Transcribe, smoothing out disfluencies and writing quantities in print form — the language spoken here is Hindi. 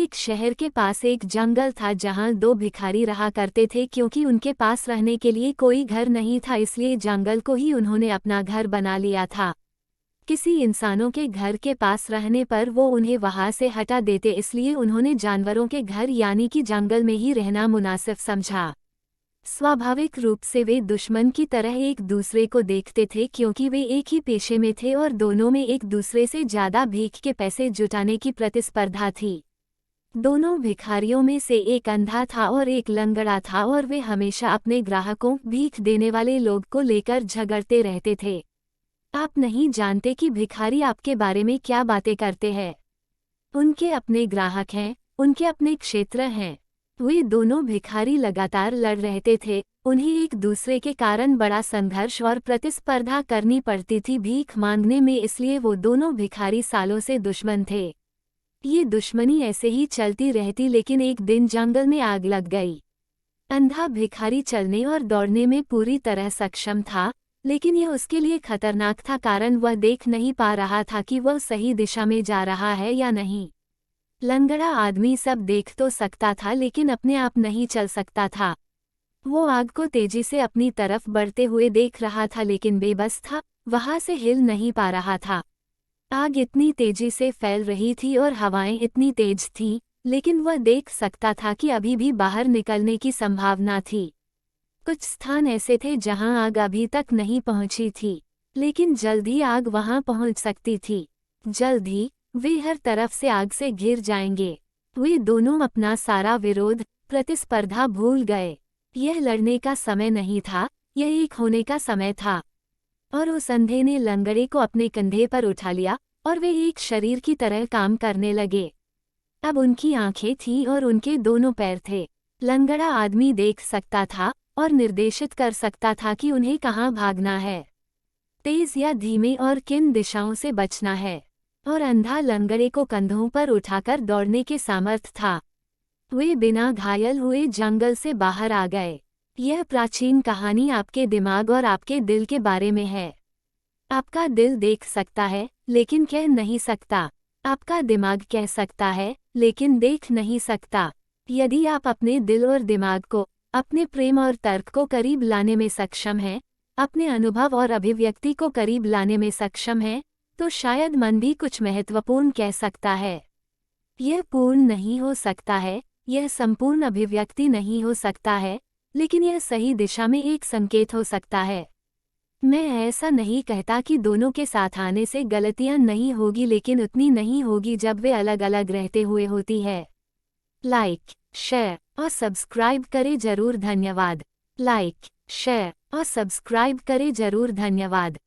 एक शहर के पास एक जंगल था जहां दो भिखारी रहा करते थे। क्योंकि उनके पास रहने के लिए कोई घर नहीं था, इसलिए जंगल को ही उन्होंने अपना घर बना लिया था। किसी इंसानों के घर के पास रहने पर वो उन्हें वहां से हटा देते, इसलिए उन्होंने जानवरों के घर यानी कि जंगल में ही रहना मुनासिब समझा। स्वाभाविक रूप से वे दुश्मन की तरह एक दूसरे को देखते थे, क्योंकि वे एक ही पेशे में थे और दोनों में एक दूसरे से ज्यादा भीख के पैसे जुटाने की प्रतिस्पर्धा थी। दोनों भिखारियों में से एक अंधा था और एक लंगड़ा था, और वे हमेशा अपने ग्राहकों, भीख देने वाले लोग को लेकर झगड़ते रहते थे। आप नहीं जानते कि भिखारी आपके बारे में क्या बातें करते हैं। उनके अपने ग्राहक हैं, उनके अपने क्षेत्र हैं। वे दोनों भिखारी लगातार लड़ रहते थे, उन्हें एक दूसरे के कारण बड़ा संघर्ष और प्रतिस्पर्धा करनी पड़ती थी भीख मांगने में, इसलिए वो दोनों भिखारी सालों से दुश्मन थे। ये दुश्मनी ऐसे ही चलती रहती, लेकिन एक दिन जंगल में आग लग गई। अंधा भिखारी चलने और दौड़ने में पूरी तरह सक्षम था, लेकिन यह उसके लिए खतरनाक था, कारण वह देख नहीं पा रहा था कि वह सही दिशा में जा रहा है या नहीं। लंगड़ा आदमी सब देख तो सकता था, लेकिन अपने आप नहीं चल सकता था। वो आग को तेजी से अपनी तरफ बढ़ते हुए देख रहा था, लेकिन बेबस था, वहां से हिल नहीं पा रहा था। आग इतनी तेजी से फैल रही थी और हवाएं इतनी तेज थीं, लेकिन वह देख सकता था कि अभी भी बाहर निकलने की संभावना थी। कुछ स्थान ऐसे थे जहां आग अभी तक नहीं पहुंची थी, लेकिन जल्द ही आग वहां पहुंच सकती थी। जल्द ही वे हर तरफ से आग से घिर जाएंगे। वे दोनों अपना सारा विरोध, प्रतिस्पर्धा भूल गए। यह लड़ने का समय नहीं था, यह एक होने का समय था। और उस अंधे ने लंगड़े को अपने कंधे पर उठा लिया और वे एक शरीर की तरह काम करने लगे। अब उनकी आंखें थीं और उनके दोनों पैर थे। लंगड़ा आदमी देख सकता था और निर्देशित कर सकता था कि उन्हें कहाँ भागना है, तेज या धीमे, और किन दिशाओं से बचना है। और अंधा लंगड़े को कंधों पर उठाकर दौड़ने के सामर्थ था। वे बिना घायल हुए जंगल से बाहर आ गए। यह प्राचीन कहानी आपके दिमाग और आपके दिल के बारे में है। आपका दिल देख सकता है, लेकिन कह नहीं सकता। आपका दिमाग कह सकता है, लेकिन देख नहीं सकता। यदि आप अपने दिल और दिमाग को, अपने प्रेम और तर्क को करीब लाने में सक्षम हैं, अपने अनुभव और अभिव्यक्ति को करीब लाने में सक्षम हैं, तो शायद मन भी कुछ महत्वपूर्ण कह सकता है। यह पूर्ण नहीं हो सकता है, यह संपूर्ण अभिव्यक्ति नहीं हो सकता है, लेकिन यह सही दिशा में एक संकेत हो सकता है। मैं ऐसा नहीं कहता कि दोनों के साथ आने से गलतियां नहीं होगी, लेकिन उतनी नहीं होगी जब वे अलग अलग रहते हुए होती है। लाइक, शेयर और सब्सक्राइब करें जरूर। धन्यवाद। लाइक, शेयर और सब्सक्राइब करें जरूर। धन्यवाद।